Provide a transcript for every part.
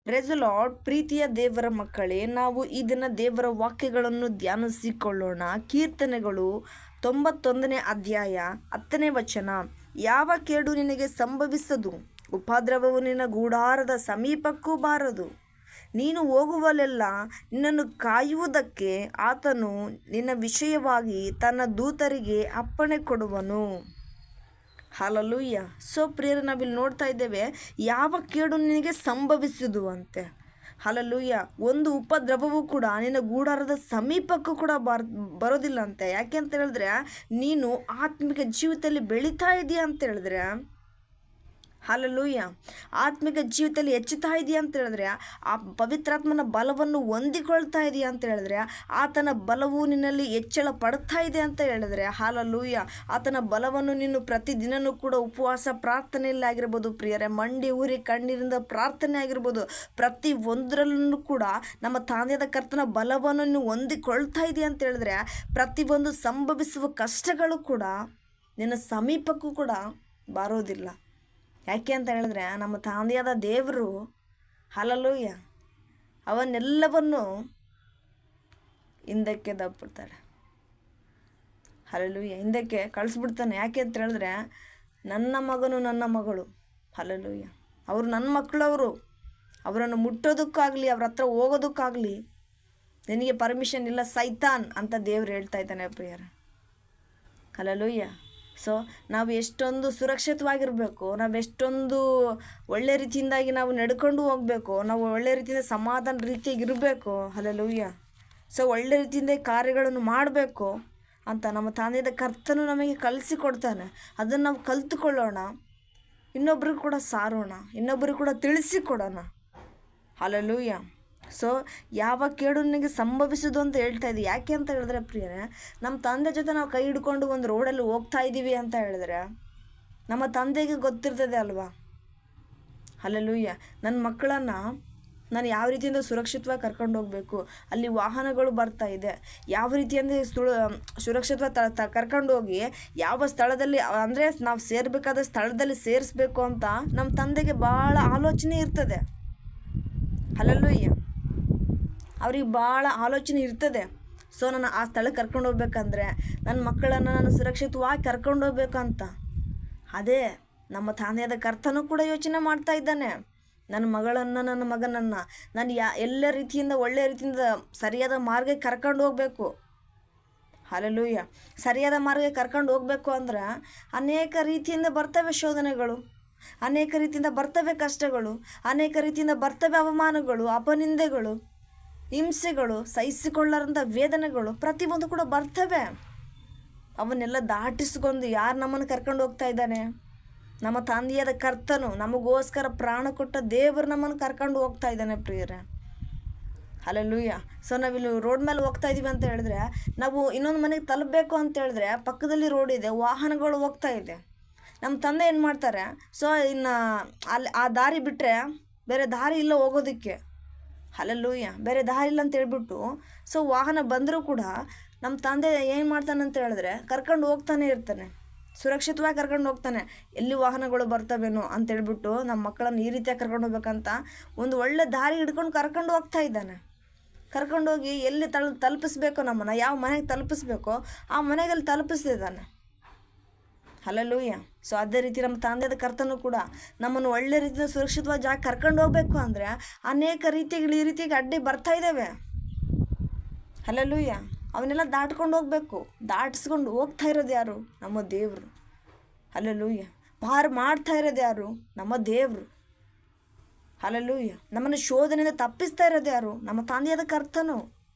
Praise the lord. ಪ್ರೀತಿಯ ದೇವರ ಮಕ್ಕಳೇ, ನಾವು ಈ ದಿನ ದೇವರ ವಾಕ್ಯಗಳನ್ನು ಧ್ಯಾನಿಸಿಕೊಳ್ಳೋಣ. ಕೀರ್ತನೆಗಳು 91ನೇ ಅಧ್ಯಾಯ 10ನೇ ವಚನ. ಯಾವ ಕೇಡು ನಿನಗೆ ಸಂಭವಿಸದು, ಉಪದ್ರವವು ನಿನ್ನ ಗೂಡಾರದ ಸಮೀಪಕ್ಕೂ ಬಾರದು. ನೀನು ಹೋಗುವಲ್ಲೆಲ್ಲ ನಿನ್ನನ್ನು ಕಾಯುವುದಕ್ಕೆ ಆತನು ನಿನ್ನ ವಿಷಯವಾಗಿ ತನ್ನ ದೂತರಿಗೆ ಅಪ್ಪಣೆ ಕೊಡುವನು. ಹಲ್ಲೆಲೂಯಾ. ಸೊ ಪ್ರಿಯರೇ, ನಾವಿಲ್ಲಿ ನೋಡ್ತಾ ಇದ್ದೇವೆ, ಯಾವ ಕೇಡು ನಿನಗೆ ಸಂಭವಿಸುವುದು ಅಂತೆ. ಹಲ್ಲೆಲೂಯಾ. ಒಂದು ಉಪದ್ರವವು ಕೂಡ ನಿನ್ನ ಗೂಡಾರದ ಸಮೀಪಕ್ಕೂ ಕೂಡ ಬರೋದಿಲ್ಲ ಅಂತೆ. ಯಾಕೆ ಅಂತ ಹೇಳಿದ್ರೆ, ನೀನು ಆತ್ಮಿಕ ಜೀವಿತದಲ್ಲಿ ಬೆಳೀತಾ ಇದೆಯಾ ಅಂತ ಹೇಳಿದ್ರೆ, ಹಲ್ಲೆಲೂಯಾ, ಆತ್ಮಿಕ ಜೀವಿತದಲ್ಲಿ ಹೆಚ್ಚುತ್ತಾ ಇದೆಯಾ ಅಂತ ಹೇಳಿದ್ರೆ, ಆ ಪವಿತ್ರಾತ್ಮನ ಬಲವನ್ನು ಹೊಂದಿಕೊಳ್ತಾ ಇದೆಯಾ ಅಂತ ಹೇಳಿದ್ರೆ, ಆತನ ಬಲವು ನಿನ್ನಲ್ಲಿ ಹೆಚ್ಚಳ ಪಡ್ತಾ ಇದೆ ಅಂತ ಹೇಳಿದ್ರೆ, ಹಲ್ಲೆಲೂಯಾ, ಆತನ ಬಲವನ್ನು ನೀನು ಪ್ರತಿದಿನವೂ ಕೂಡ ಉಪವಾಸ ಪ್ರಾರ್ಥನೆಯಲ್ಲಿ ಆಗಿರ್ಬೋದು ಪ್ರಿಯರೇ, ಮಂಡಿ ಊರಿ ಕಣ್ಣೀರಿಂದ ಪ್ರಾರ್ಥನೆ ಆಗಿರ್ಬೋದು, ಪ್ರತಿ ಒಂದರಲ್ಲೂ ಕೂಡ ನಮ್ಮ ತಂದೆಯಾದ ಕರ್ತನ ಬಲವನ್ನು ನೀನು ಹೊಂದಿಕೊಳ್ತಾ ಇದೆಯಾ ಅಂತ ಹೇಳಿದ್ರೆ, ಪ್ರತಿಯೊಂದು ಸಂಭವಿಸುವ ಕಷ್ಟಗಳು ಕೂಡ ನಿನ್ನ ಸಮೀಪಕ್ಕೂ ಕೂಡ ಬರೋದಿಲ್ಲ. ಯಾಕೆ ಅಂತ ಹೇಳಿದ್ರೆ, ನಮ್ಮ ತಂದೆಯಾದ ದೇವರು, ಹಲ್ಲೆಲೂಯಾ, ಅವನ್ನೆಲ್ಲವನ್ನು ಹಿಂದಕ್ಕೆ ದಬ್ಬಿಡ್ತಾರೆ. ಹಲ್ಲೆಲೂಯಾ, ಹಿಂದಕ್ಕೆ ಕಳಿಸ್ಬಿಡ್ತಾನೆ. ಯಾಕೆ ಅಂತ ಹೇಳಿದ್ರೆ, ನನ್ನ ಮಗನು ನನ್ನ ಮಗಳು, ಹಲ್ಲೆಲೂಯಾ, ಅವರು ನನ್ನ ಮಕ್ಕಳವರು, ಅವರನ್ನು ಮುಟ್ಟೋದಕ್ಕಾಗಲಿ ಅವ್ರ ಹತ್ರ ಹೋಗೋದಕ್ಕಾಗಲಿ ನಿನಗೆ ಪರ್ಮಿಷನ್ ಇಲ್ಲ ಸೈತಾನ್ ಅಂತ ದೇವ್ರು ಹೇಳ್ತಾ ಇದ್ದಾನೆ ಪ್ರಿಯರ. ಹಲ್ಲೆಲೂಯಾ. ಸೊ ನಾವು ಎಷ್ಟೊಂದು ಸುರಕ್ಷಿತವಾಗಿರಬೇಕು, ನಾವು ಎಷ್ಟೊಂದು ಒಳ್ಳೆ ರೀತಿಯಿಂದಾಗಿ ನಾವು ನಡ್ಕೊಂಡು ಹೋಗಬೇಕು, ನಾವು ಒಳ್ಳೆ ರೀತಿಯಿಂದ ಸಮಾಧಾನ ರೀತಿಯಾಗಿ ಇರಬೇಕು. ಹಲ್ಲೆಲೂಯಾ. ಸೊ ಒಳ್ಳೆ ರೀತಿಯಿಂದ ಕಾರ್ಯಗಳನ್ನು ಮಾಡಬೇಕು ಅಂತ ನಮ್ಮ ತಂದೆಯ ಕರ್ತನು ನಮಗೆ ಕಲಿಸಿಕೊಡ್ತಾನೆ. ಅದನ್ನು ನಾವು ಕಲಿತುಕೊಳ್ಳೋಣ, ಇನ್ನೊಬ್ರಿಗೆ ಕೂಡ ಸಾರೋಣ, ಇನ್ನೊಬ್ಬರಿಗೆ ಕೂಡ ತಿಳಿಸಿಕೊಡೋಣ. ಹಲ್ಲೆಲೂಯಾ. ಸೊ ಯಾವ ಕೇಡು ನನಗೆ ಸಂಭವಿಸೋದು ಅಂತ ಹೇಳ್ತಾ ಇದ್ದೀವಿ. ಯಾಕೆ ಅಂತ ಹೇಳಿದ್ರೆ ಪ್ರಿಯರೇ, ನಮ್ಮ ತಂದೆ ಜೊತೆ ನಾವು ಕೈ ಹಿಡ್ಕೊಂಡು ಒಂದು ರೋಡಲ್ಲಿ ಹೋಗ್ತಾ ಇದ್ದೀವಿ ಅಂತ ಹೇಳಿದ್ರೆ, ನಮ್ಮ ತಂದೆಗೆ ಗೊತ್ತಿರ್ತದೆ ಅಲ್ವಾ. ಹಲ್ಲೆಲೂಯಾ. ನನ್ನ ಮಕ್ಕಳನ್ನು ನಾನು ಯಾವ ರೀತಿಯಿಂದ ಸುರಕ್ಷಿತವಾಗಿ ಕರ್ಕೊಂಡು ಹೋಗಬೇಕು, ಅಲ್ಲಿ ವಾಹನಗಳು ಬರ್ತಾ ಇದೆ, ಯಾವ ರೀತಿಯಿಂದ ಸುರಕ್ಷಿತವಾಗಿ ಕರ್ಕೊಂಡು ಹೋಗಿ ಯಾವ ಸ್ಥಳದಲ್ಲಿ ಅಂದರೆ ನಾವು ಸೇರಬೇಕಾದ ಸ್ಥಳದಲ್ಲಿ ಸೇರಿಸ್ಬೇಕು ಅಂತ ನಮ್ಮ ತಂದೆಗೆ ಭಾಳ ಆಲೋಚನೆ ಇರ್ತದೆ. ಹಲ್ಲೆಲೂಯಾ. ಅವ್ರಿಗೆ ಭಾಳ ಆಲೋಚನೆ ಇರ್ತದೆ. ಸೊ ನಾನು ಆ ಸ್ಥಳಕ್ಕೆ ಕರ್ಕೊಂಡು ಹೋಗ್ಬೇಕಂದ್ರೆ ನನ್ನ ಮಕ್ಕಳನ್ನು ನಾನು ಸುರಕ್ಷಿತವಾಗಿ ಕರ್ಕೊಂಡು ಹೋಗ್ಬೇಕಂತ. ಅದೇ ನಮ್ಮ ತಂದೆಯಾದ ಕರ್ತನೂ ಕೂಡ ಯೋಚನೆ ಮಾಡ್ತಾ ಇದ್ದಾನೆ. ನನ್ನ ಮಗಳನ್ನು, ನನ್ನ ಮಗನನ್ನು ನಾನು ಎಲ್ಲ ರೀತಿಯಿಂದ ಒಳ್ಳೆಯ ರೀತಿಯಿಂದ ಸರಿಯಾದ ಮಾರ್ಗಕ್ಕೆ ಕರ್ಕೊಂಡು ಹೋಗಬೇಕು. ಹಲ್ಲೆಲೂಯಾ. ಸರಿಯಾದ ಮಾರ್ಗಕ್ಕೆ ಕರ್ಕೊಂಡು ಹೋಗಬೇಕು ಅಂದ್ರೆ ಅನೇಕ ರೀತಿಯಿಂದ ಬರ್ತವೆ ಶೋಧನೆಗಳು, ಅನೇಕ ರೀತಿಯಿಂದ ಬರ್ತವೆ ಕಷ್ಟಗಳು, ಅನೇಕ ರೀತಿಯಿಂದ ಬರ್ತವೆ ಅವಮಾನಗಳು, ಅಪನಿಂದೆಗಳು, ಹಿಂಸೆಗಳು, ಸಹಿಸಿಕೊಳ್ಳಾರಂಥ ವೇದನೆಗಳು ಪ್ರತಿಯೊಂದು ಕೂಡ ಬರ್ತವೆ. ಅವನ್ನೆಲ್ಲ ದಾಟಿಸ್ಕೊಂಡು ಯಾರು ನಮ್ಮನ್ನು ಕರ್ಕೊಂಡು ಹೋಗ್ತಾ ಇದ್ದಾನೆ? ನಮ್ಮ ತಂದೆಯಾದ ಕರ್ತನು, ನಮಗೋಸ್ಕರ ಪ್ರಾಣ ಕೊಟ್ಟ ದೇವರು ನಮ್ಮನ್ನು ಕರ್ಕೊಂಡು ಹೋಗ್ತಾ ಇದ್ದಾನೆ ಪ್ರಿಯರೇ. ಹಲ್ಲೆಲೂಯಾ. ಸೊ ನಾವಿಲ್ಲಿ ರೋಡ್ ಮೇಲೆ ಹೋಗ್ತಾ ಇದ್ದೀವಿ ಅಂತ ಹೇಳಿದ್ರೆ, ನಾವು ಇನ್ನೊಂದು ಮನೆಗೆ ತಲುಪಬೇಕು ಅಂತ ಹೇಳಿದ್ರೆ ಪಕ್ಕದಲ್ಲಿ ರೋಡ್ ಇದೆ, ವಾಹನಗಳು ಹೋಗ್ತಾ ಇದೆ. ನಮ್ಮ ತಂದೆ ಏನು ಮಾಡ್ತಾರೆ, ಸೊ ಇನ್ನು ಅಲ್ಲಿ ಆ ದಾರಿ ಬಿಟ್ಟರೆ ಬೇರೆ ದಾರಿ ಇಲ್ಲ ಹೋಗೋದಕ್ಕೆ. ಹಲ್ಲೆಲೂಯಾ. ಬೇರೆ ದಾರಿ ಇಲ್ಲ ಅಂತ ಹೇಳ್ಬಿಟ್ಟು ಸೊ ವಾಹನ ಬಂದರೂ ಕೂಡ ನಮ್ಮ ತಂದೆ ಏನು ಮಾಡ್ತಾನೆ ಅಂತ ಹೇಳಿದ್ರೆ ಕರ್ಕೊಂಡು ಹೋಗ್ತಾನೆ ಇರ್ತಾನೆ, ಸುರಕ್ಷಿತವಾಗಿ ಕರ್ಕೊಂಡು ಹೋಗ್ತಾನೆ. ಎಲ್ಲಿ ವಾಹನಗಳು ಬರ್ತವೇನೋ ಅಂತೇಳ್ಬಿಟ್ಟು ನಮ್ಮ ಮಕ್ಕಳನ್ನು ಈ ರೀತಿಯಾಗಿ ಕರ್ಕೊಂಡು ಹೋಗ್ಬೇಕಂತ ಒಂದು ಒಳ್ಳೆ ದಾರಿ ಹಿಡ್ಕೊಂಡು ಕರ್ಕೊಂಡು ಹೋಗ್ತಾ ಇದ್ದಾನೆ. ಕರ್ಕೊಂಡೋಗಿ ಎಲ್ಲಿ ತಲುಪಿಸ್ಬೇಕೋ, ನಮ್ಮನ್ನು ಯಾವ ಮನೆಗೆ ತಲುಪಿಸ್ಬೇಕೋ ಆ ಮನೆಗೆ ತಲುಪಿಸ್ತಿದ್ದಾನೆ. ಹಲ್ಲೆಲೂಯಾ. ಸೊ ಅದೇ ರೀತಿ ನಮ್ಮ ತಂದೆಯಾದ ಕರ್ತನೂ ಕೂಡ ನಮ್ಮನ್ನು ಒಳ್ಳೆ ರೀತಿಯಿಂದ ಸುರಕ್ಷಿತವಾಗಿ ಜಾಗ ಕರ್ಕೊಂಡು ಹೋಗಬೇಕು ಅಂದರೆ ಅನೇಕ ರೀತಿಗಳು ಈ ರೀತಿಯಾಗಿ ಅಡ್ಡಿ ಬರ್ತಾ ಇದ್ದಾವೆ. ಹಲ್ಲೆಲೂಯಾ. ಅವನ್ನೆಲ್ಲ ದಾಟ್ಕೊಂಡು ಹೋಗಬೇಕು. ದಾಟಿಸ್ಕೊಂಡು ಹೋಗ್ತಾ ಇರೋದು ಯಾರು? ನಮ್ಮ ದೇವರು. ಹಲ್ಲೆಲೂಯಾ. ಪಾರು ಮಾಡ್ತಾ ಇರೋದು ಯಾರು? ನಮ್ಮ ದೇವರು. ಹಲ್ಲೆಲೂಯಾ. ನಮ್ಮನ್ನು ಶೋಧನೆಯಿಂದ ತಪ್ಪಿಸ್ತಾ ಇರೋದು ಯಾರು? ನಮ್ಮ ತಂದೆಯಾದ ಕರ್ತನು.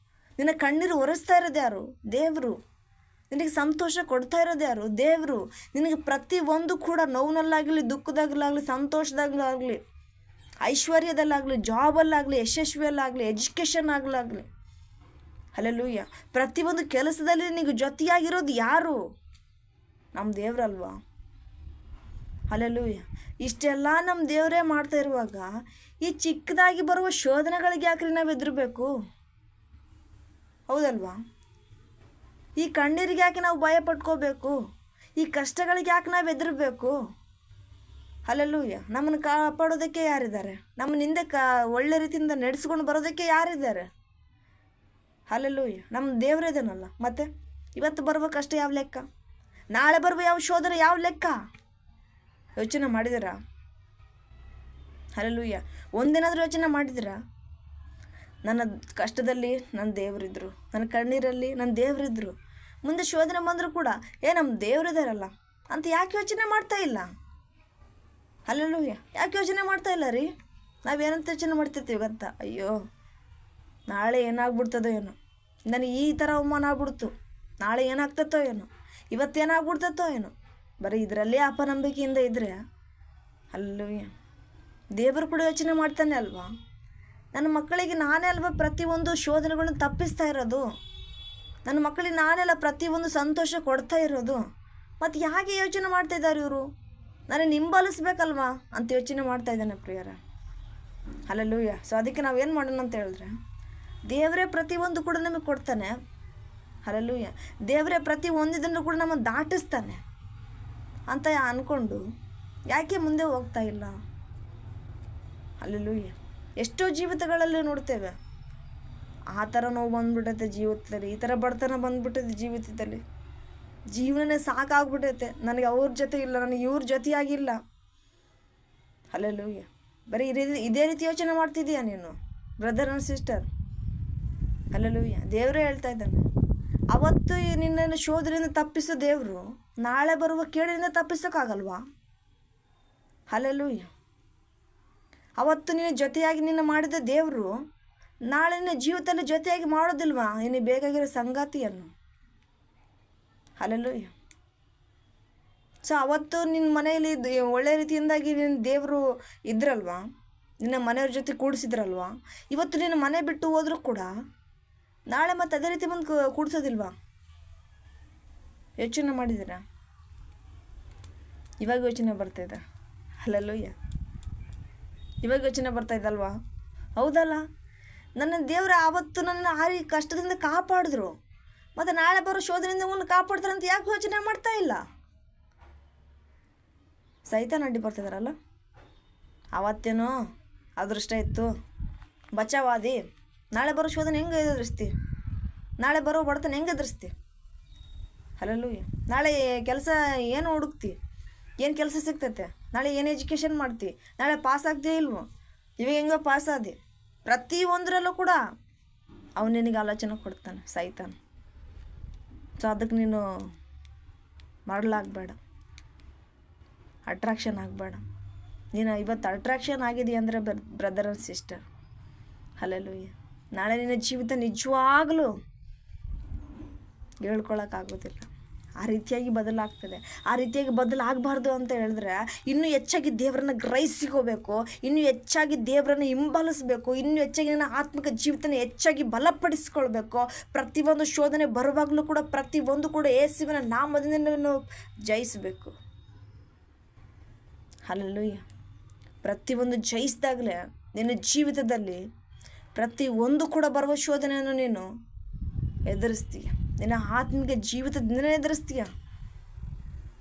ನಿನ್ನ ಕಣ್ಣೀರು ಒರೆಸ್ತಾ ಇರೋದು ಯಾರು? ದೇವರು. ನಿನಗೆ ಸಂತೋಷ ಕೊಡ್ತಾ ಇರೋದು ಯಾರು? ದೇವರು. ನಿನಗೆ ಪ್ರತಿಯೊಂದು ಕೂಡ ನೋವಿನಲ್ಲಾಗಲಿ, ದುಃಖದಾಗಲಾಗಲಿ, ಸಂತೋಷದಾಗಲಾಗಲಿ, ಐಶ್ವರ್ಯದಲ್ಲಾಗಲಿ, ಜಾಬಲ್ಲಾಗಲಿ, ಯಶಸ್ವಿಯಲ್ಲಾಗಲಿ, ಎಜುಕೇಷನ್ ಆಗಲಾಗಲಿ, ಹಲ್ಲೆಲೂಯಾ, ಪ್ರತಿಯೊಂದು ಕೆಲಸದಲ್ಲಿ ನಿನಗೆ ಜೊತೆಯಾಗಿರೋದು ಯಾರು? ನಮ್ಮ ದೇವರಲ್ವಾ. ಹಲ್ಲೆಲೂಯಾ. ಇಷ್ಟೆಲ್ಲ ನಮ್ಮ ದೇವರೇ ಮಾಡ್ತಾ ಇರುವಾಗ ಈ ಚಿಕ್ಕದಾಗಿ ಬರುವ ಶೋಧನೆಗಳಿಗೆ ಯಾಕ್ರಿ ನಾವು ಹೆದರಬೇಕು? ಹೌದಲ್ವಾ? ಈ ಕಣ್ಣೀರಿಗೆ ಯಾಕೆ ನಾವು ಭಯ ಪಟ್ಕೋಬೇಕು? ಈ ಕಷ್ಟಗಳಿಗೆ ಯಾಕೆ ನಾವು ಹೆದರಬೇಕು? ಹಲ್ಲೆಲೂಯಾ. ನಮ್ಮನ್ನು ಕಾಪಾಡೋದಕ್ಕೆ ಯಾರಿದ್ದಾರೆ? ನಮ್ಮನ್ನ ಹಿಂದೆ ಒಳ್ಳೆ ರೀತಿಯಿಂದ ನಡೆಸ್ಕೊಂಡು ಬರೋದಕ್ಕೆ ಯಾರಿದ್ದಾರೆ? ಹಲ್ಲೆಲೂಯಾ. ನಮ್ಮ ದೇವರಿದ್ದಾನಲ್ಲ. ಮತ್ತು ಇವತ್ತು ಬರುವ ಕಷ್ಟ ಯಾವ ಲೆಕ್ಕ? ನಾಳೆ ಬರುವ ಯಾವ ಶೋಧನೆ ಯಾವ ಲೆಕ್ಕ? ಯೋಚನೆ ಮಾಡಿದ್ದೀರಾ? ಹಲ್ಲೆಲೂಯಾ. ಒಂದಿನಾದರೂ ಯೋಚನೆ ಮಾಡಿದ್ದೀರಾ? ನನ್ನ ಕಷ್ಟದಲ್ಲಿ ನನ್ನ ದೇವರಿದ್ದರು, ನನ್ನ ಕಣ್ಣೀರಲ್ಲಿ ನನ್ನ ದೇವರಿದ್ದರು, ಮುಂದೆ ಶೋಧನೆ ಬಂದರೂ ಕೂಡ ನಮ್ಮ ದೇವರಿದ್ದಾರಲ್ಲ ಅಂತ ಯಾಕೆ ಯೋಚನೆ ಮಾಡ್ತಾ ಇಲ್ಲ? ಹಲ್ಲೆಲೂಯಾ. ಯಾಕೆ ಯೋಚನೆ ಮಾಡ್ತಾ ಇಲ್ಲ ರೀ? ನಾವೇನಂತ ಯೋಚನೆ ಮಾಡ್ತಿರ್ತೀವಿ ಗೊತ್ತಾ? ಅಯ್ಯೋ ನಾಳೆ ಏನಾಗ್ಬಿಡ್ತದೋ ಏನೋ, ನನಗೆ ಈ ಥರ ಅವಮಾನ ಆಗ್ಬಿಡ್ತು, ನಾಳೆ ಏನಾಗ್ತತ್ತೋ ಏನೋ, ಇವತ್ತೇನಾಗ್ಬಿಡ್ತತ್ತೋ ಏನೋ, ಬರೀ ಇದರಲ್ಲೇ ಅಪನಂಬಿಕೆಯಿಂದ ಇದ್ದರೆ ಹಲ್ಲೆಲೂಯಾ. ದೇವರು ಕೂಡ ಯೋಚನೆ ಮಾಡ್ತಾನೆ ಅಲ್ವಾ? ನನ್ನ ಮಕ್ಕಳಿಗೆ ನಾನೇ ಅಲ್ವಾ ಪ್ರತಿಯೊಂದು ಶೋಧನೆಗಳನ್ನು ತಪ್ಪಿಸ್ತಾ ಇರೋದು, ನನ್ನ ಮಕ್ಕಳಿಗೆ ನಾನೆಲ್ಲ ಪ್ರತಿಯೊಂದು ಸಂತೋಷ ಕೊಡ್ತಾ ಇರೋದು. ಮತ್ತು ಯಾಕೆ ಯೋಚನೆ ಮಾಡ್ತಾಯಿದ್ದಾರೆ ಇವರು? ನಾನು ಹಿಂಬಾಲಿಸ್ಬೇಕಲ್ವಾ ಅಂತ ಯೋಚನೆ ಮಾಡ್ತಾ ಇದ್ದಾನೆ ಪ್ರಿಯರ. ಹಲ್ಲೆಲೂಯಾ. ಸೊ ಅದಕ್ಕೆ ನಾವೇನು ಮಾಡೋಣ ಅಂತ ಹೇಳಿದ್ರೆ, ದೇವರೇ ಪ್ರತಿಯೊಂದು ಕೂಡ ನಮಗೆ ಕೊಡ್ತಾನೆ. ಹಲ್ಲೆಲೂಯಾ. ದೇವರೇ ಪ್ರತಿ ಒಂದಿದ್ದನ್ನು ಕೂಡ ನಮ್ಮನ್ನು ದಾಟಿಸ್ತಾನೆ ಅಂತ ಅಂದ್ಕೊಂಡು ಯಾಕೆ ಮುಂದೆ ಹೋಗ್ತಾ ಇಲ್ಲ? ಹಲ್ಲೆಲೂಯಾ. ಎಷ್ಟೋ ಜೀವಿತಗಳಲ್ಲಿ ನೋಡ್ತೇವೆ ಆ ಥರ ನೋವು ಬಂದ್ಬಿಟ್ಟೈತೆ ಜೀವಿತದಲ್ಲಿ, ಈ ಥರ ಬಡತನ ಬಂದ್ಬಿಟ್ಟೈತೆ ಜೀವಿತದಲ್ಲಿ, ಜೀವನನೇ ಸಾಕಾಗ್ಬಿಟ್ಟೈತೆ, ನನಗೆ ಅವ್ರ ಜೊತೆ ಇಲ್ಲ, ನನಗೆ ಇವ್ರ ಜೊತೆಯಾಗಿಲ್ಲ. ಹಲ್ಲೆಲೂಯಾ. ಬರೀ ಇದೇ ರೀತಿ ಯೋಚನೆ ಮಾಡ್ತಿದ್ದೀಯಾ ನೀನು ಬ್ರದರ್ ಆ್ಯಂಡ್ ಸಿಸ್ಟರ್? ಹಲ್ಲೆಲೂಯಾ. ದೇವರೇ ಹೇಳ್ತಾ ಇದ್ದಾನೆ, ಅವತ್ತು ನಿನ್ನನ್ನು ಶೋಧನೆಯಿಂದ ತಪ್ಪಿಸೋ ದೇವರು ನಾಳೆ ಬರುವ ಕೇಳಿನಿಂದ ತಪ್ಪಿಸೋಕ್ಕಾಗಲ್ವಾ? ಹಲ್ಲೆಲೂಯಾ. ಅವತ್ತು ನಿನ್ನ ಜೊತೆಯಾಗಿ ನಿನ್ನ ಮಾಡಿದ ದೇವರು ನಾಳೆ ನಿನ್ನ ಜೀವಿತದಲ್ಲಿ ಜೊತೆಯಾಗಿ ಮಾಡೋದಿಲ್ವಾ ನಿನಗೆ ಬೇಕಾಗಿರೋ ಸಂಗಾತಿಯನ್ನು? ಹಲ್ಲೆಲೂಯಾ. ಸೊ ಅವತ್ತು ನಿನ್ನ ಮನೆಯಲ್ಲಿ ಒಳ್ಳೆ ರೀತಿಯಿಂದಾಗಿ ನಿನ್ನ ದೇವರು ಇದ್ರಲ್ವಾ, ನಿನ್ನ ಮನೆಯವ್ರ ಜೊತೆ ಕೂಡಿಸಿದ್ರಲ್ವಾ, ಇವತ್ತು ನಿನ್ನ ಮನೆ ಬಿಟ್ಟು ಹೋದರೂ ಕೂಡ ನಾಳೆ ಮತ್ತೆ ಅದೇ ರೀತಿ ಬಂದು ಕೂಡಿಸೋದಿಲ್ವಾ? ಯೋಚನೆ ಮಾಡಿದ್ದೀರಾ? ಇವಾಗ ಯೋಚನೆ ಬರ್ತಾಯಿದೆ. ಹಲ್ಲೆಲೂಯಾ. ಇವಾಗ ಯೋಚನೆ ಬರ್ತಾಯಿದ್ದಲ್ವಾ? ಹೌದಲ್ಲ? ನನ್ನ ದೇವರು ಆವತ್ತು ನನ್ನ ಕಷ್ಟದಿಂದ ಕಾಪಾಡಿದ್ರು, ಮತ್ತು ನಾಳೆ ಬರೋ ಶೋಧನೆಯಿಂದ ಒಂದು ಕಾಪಾಡ್ತಾರೆ ಅಂತ ಯಾಕೆ ಯೋಚನೆ ಮಾಡ್ತಾ ಇಲ್ಲ? ಸೈತಾನ ಅಡ್ಡಿ ಬರ್ತಿದಾರಲ್ಲ. ಆವತ್ತೇನೋ ಅದೃಷ್ಟ ಇತ್ತು, ಬಚಾವಾದಿ, ನಾಳೆ ಬರೋ ಶೋಧನೆ ಹೆಂಗೆ ಎದುರಿಸ್ತಿ? ನಾಳೆ ಬರೋ ಬಡತನ ಹೆಂಗೆ ಎದುರಿಸ್ತಿ? ಹಲ್ಲೆಲೂಯಾ. ನಾಳೆ ಕೆಲಸ ಏನು ಹುಡುಕ್ತಿ? ಏನು ಕೆಲಸ ಸಿಗ್ತೈತೆ? ನಾಳೆ ಏನು ಎಜುಕೇಷನ್ ಮಾಡ್ತಿ? ನಾಳೆ ಪಾಸ್ ಆಗ್ತೀಯ ಇಲ್ವೋ? ಇವಾಗ ಹೆಂಗೋ ಪಾಸ್ ಆದಿ? ಪ್ರತಿಯೊಂದರಲ್ಲೂ ಕೂಡ ಅವನು ನಿನಗೆ ಆಲೋಚನೆ ಕೊಡ್ತಾನೆ ಸೈತಾನ. ಸೊ ಅದಕ್ಕೆ ನೀನು ಮಾಡಲಾಗಬೇಡ, ಅಟ್ರಾಕ್ಷನ್ ಆಗಬೇಡ. ನೀನು ಇವತ್ತು ಅಟ್ರಾಕ್ಷನ್ ಆಗಿದೆಯಾ ಅಂದರೆ ಬ್ರದರ್ ಆ್ಯಂಡ್ ಸಿಸ್ಟರ್, ಹಲ್ಲೆಲೂಯಾ, ನಾಳೆ ನಿನ್ನ ಜೀವಿತ ನಿಜವಾಗಲೂ ಹೇಳ್ಕೊಳಕ್ಕಾಗೋದಿಲ್ಲ. ಆ ರೀತಿಯಾಗಿ ಬದಲಾಗ್ತದೆ. ಆ ರೀತಿಯಾಗಿ ಬದಲಾಗಬಾರ್ದು ಅಂತ ಹೇಳಿದ್ರೆ ಇನ್ನೂ ಹೆಚ್ಚಾಗಿ ದೇವರನ್ನ ಗ್ರಹಿಸಿಕೋಬೇಕು, ಇನ್ನೂ ಹೆಚ್ಚಾಗಿ ದೇವರನ್ನು ಹಿಂಬಾಲಿಸಬೇಕು, ಇನ್ನೂ ಹೆಚ್ಚಾಗಿ ನನ್ನ ಆತ್ಮಿಕ ಜೀವಿತನ ಹೆಚ್ಚಾಗಿ ಬಲಪಡಿಸ್ಕೊಳ್ಬೇಕು. ಪ್ರತಿಯೊಂದು ಶೋಧನೆ ಬರುವಾಗಲೂ ಕೂಡ ಪ್ರತಿಯೊಂದು ಕೂಡ ಯೇಸುವಿನ ನಾಮದಿಂದ ಜಯಿಸಬೇಕು. ಹಲ್ಲೆಲೂಯಾ. ಪ್ರತಿಯೊಂದು ಜಯಿಸಿದಾಗಲೇ ನಿನ್ನ ಜೀವಿತದಲ್ಲಿ ಪ್ರತಿಯೊಂದು ಕೂಡ ಬರುವ ಶೋಧನೆಯನ್ನು ನೀನು ಎದುರಿಸ್ತೀಯ, ನಿನ್ನ ಆತ್ಮಿಕ ಜೀವಿತದಿಂದನೇ ಎದುರಿಸ್ತೀಯ.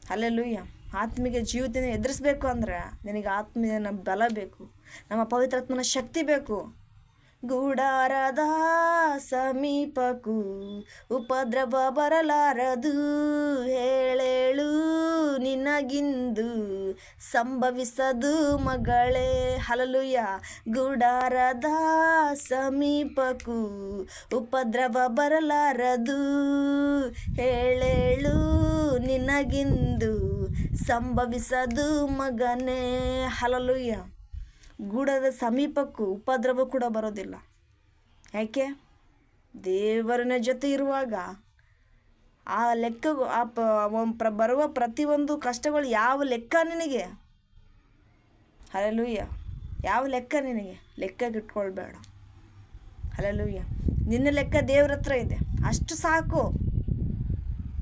ಹಲ್ಲೆಲೂಯಾ. ಆತ್ಮಿಕ ಜೀವಿತನ ಎದುರಿಸ್ಬೇಕು ಅಂದರೆ ನಿನಗೆ ಆತ್ಮೀಯನ ಬಲ ಬೇಕು, ನಮ್ಮ ಪವಿತ್ರಾತ್ಮನ ಶಕ್ತಿ ಬೇಕು. ಗುಡಾರದ ಸಮೀಪಕ್ಕೂ ಉಪದ್ರವ ಬರಲಾರದು, ಹೇಳೇಳು ನಿನಗಿಂದು ಸಂಭವಿಸದು ಮಗಳೇ. ಹಲ್ಲೆಲೂಯಾ. ಗುಡಾರದ ಸಮೀಪಕ್ಕೂ ಉಪದ್ರವ ಬರಲಾರದು, ಹೇಳೇಳು ನಿನಗಿಂದು ಸಂಭವಿಸದು ಮಗನೇ. ಹಲ್ಲೆಲೂಯಾ. ಗೂಡದ ಸಮೀಪಕ್ಕೂ ಉಪದ್ರವ ಕೂಡ ಬರೋದಿಲ್ಲ. ಯಾಕೆ? ದೇವರನ ಜೊತೆ ಇರುವಾಗ ಆ ಲೆಕ್ಕ ಬರುವ ಪ್ರತಿಯೊಂದು ಕಷ್ಟಗಳು ಯಾವ ಲೆಕ್ಕ ನಿನಗೆ? ಹಲ್ಲೆಲೂಯಾ. ಯಾವ ಲೆಕ್ಕ ನಿನಗೆ? ಲೆಕ್ಕಕ್ಕೆ ಇಟ್ಕೊಳ್ಬೇಡ. ಹಲ್ಲೆಲೂಯಾ. ನಿನ್ನ ಲೆಕ್ಕ ದೇವ್ರ ಹತ್ರ ಇದೆ, ಅಷ್ಟು ಸಾಕು.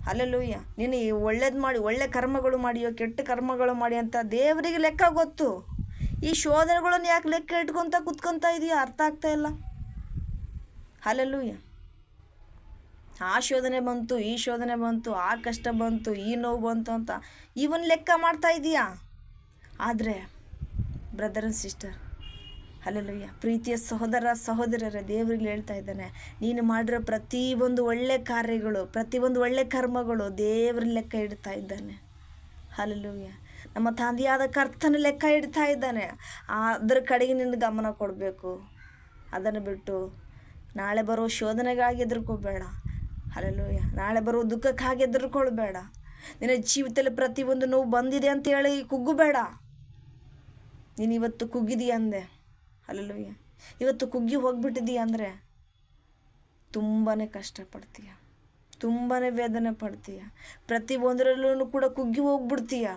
ಹಲ್ಲೆಲೂಯಾ. ನೀನು ಒಳ್ಳೇದು ಮಾಡಿ, ಒಳ್ಳೆ ಕರ್ಮಗಳು ಮಾಡಿಯೋ ಕೆಟ್ಟ ಕರ್ಮಗಳು ಮಾಡಿ ಅಂತ ದೇವರಿಗೆ ಲೆಕ್ಕ ಗೊತ್ತು. ಈ ಶೋಧನೆಗಳನ್ನು ಯಾಕೆ ಲೆಕ್ಕ ಕುತ್ಕೊತಾ ಇದೆಯಾ? ಅರ್ಥ ಆಗ್ತಾ ಇಲ್ಲ. ಹಲ್ಲೆಲೂಯಾ. ಆ ಶೋಧನೆ ಬಂತು, ಈ ಶೋಧನೆ ಬಂತು, ಆ ಕಷ್ಟ ಬಂತು, ಈ ನೋವು ಬಂತು ಅಂತ ಇವನ್ ಲೆಕ್ಕ ಮಾಡ್ತಾ ಇದೀಯಾ? ಆದರೆ ಬ್ರದರ್ ಆ್ಯಂಡ್ ಸಿಸ್ಟರ್, ಹಲ್ಲೆಲೂಯ, ಪ್ರೀತಿಯ ಸಹೋದರ ಸಹೋದರರೇ, ದೇವರಲ್ಲಿ ಹೇಳ್ತಾ ಇದ್ದಾನೆ, ನೀನು ಮಾಡಿರೋ ಪ್ರತಿಯೊಂದು ಒಳ್ಳೆ ಕಾರ್ಯಗಳು, ಪ್ರತಿಯೊಂದು ಒಳ್ಳೆ ಕರ್ಮಗಳು ದೇವ್ರ ಲೆಕ್ಕ ಇಡ್ತಾ ಇದ್ದಾನೆ. ಹಲ್ಲೆಲೂಯ. ನಮ್ಮ ತಂದೆಯಾದ ಕರ್ತನ ಲೆಕ್ಕ ಇಡ್ತಾ ಇದ್ದಾನೆ. ಅದರ ಕಡೆಗೆ ನಿನ್ನ ಗಮನ ಕೊಡಬೇಕು. ಅದನ್ನು ಬಿಟ್ಟು ನಾಳೆ ಬರೋ ಶೋಧನೆಗಾಗಿ ಹೆದರ್ಕೋಬೇಡ. ಹಲ್ಲೆಲೂಯ. ನಾಳೆ ಬರೋ ದುಃಖಕ್ಕಾಗಿ ಹೆದರ್ಕೊಳ್ಬೇಡ. ನಿನ್ನ ಜೀವಿತದಲ್ಲಿ ಪ್ರತಿಯೊಂದು ನೋವು ಬಂದಿದೆ ಅಂತೇಳಿ ಕುಗ್ಗಬೇಡ. ನೀನು ಇವತ್ತು ಕುಗ್ಗಿದೀಯ ಅಂದೆ, ಹಲ್ಲೆಲೂಯ, ಇವತ್ತು ಕುಗ್ಗಿ ಹೋಗ್ಬಿಟ್ಟಿದೀಯ ಅಂದರೆ ತುಂಬಾ ಕಷ್ಟಪಡ್ತೀಯ, ತುಂಬಾ ವೇದನೆ ಪಡ್ತೀಯ, ಪ್ರತಿಯೊಂದರಲ್ಲೂ ಕೂಡ ಕುಗ್ಗಿ ಹೋಗ್ಬಿಡ್ತೀಯ.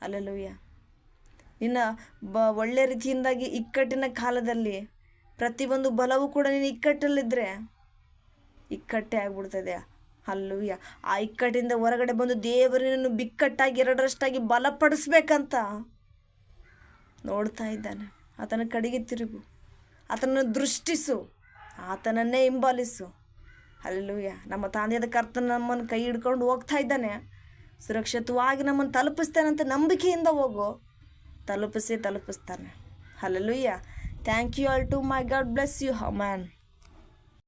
ಹಲ್ಲೆಲೂಯ. ನಿನ್ನ ಒಳ್ಳೆ ರೀತಿಯಿಂದಾಗಿ ಇಕ್ಕಟ್ಟಿನ ಕಾಲದಲ್ಲಿ ಪ್ರತಿಯೊಂದು ಬಲವೂ ಕೂಡ ನೀನು ಇಕ್ಕಟ್ಟಲ್ಲಿದ್ದರೆ ಇಕ್ಕಟ್ಟೆ ಆಗ್ಬಿಡ್ತದೆ. ಹಲ್ಲೆಲೂಯ. ಆ ಇಕ್ಕಟ್ಟಿಂದ ಹೊರಗಡೆ ಬಂದು ದೇವರನ್ನು ಬಿಕ್ಕಟ್ಟಾಗಿ ಎರಡರಷ್ಟಾಗಿ ಬಲಪಡಿಸ್ಬೇಕಂತ ನೋಡ್ತಾ ಇದ್ದಾನೆ. ಆತನ ಕಡೆಗೆ ತಿರುಗು, ಆತನನ್ನು ದೃಷ್ಟಿಸು, ಆತನನ್ನೇ ಹಿಂಬಾಲಿಸು. ಹಲ್ಲೆಲೂಯ. ನಮ್ಮ ತಂದೆಯಾದ ಕರ್ತನ ನಮ್ಮನ್ನು ಕೈ ಹಿಡ್ಕೊಂಡು ಹೋಗ್ತಾ ಇದ್ದಾನೆ. ಸುರಕ್ಷಿತವಾಗಿ ನಮ್ಮನ್ನು ತಲುಪಿಸ್ತಾನಂತ ನಂಬಿಕೆಯಿಂದ ಹೋಗು, ತಲುಪಿಸ್ತಾನೆ. Hallelujah. Thank you all to my God bless you man.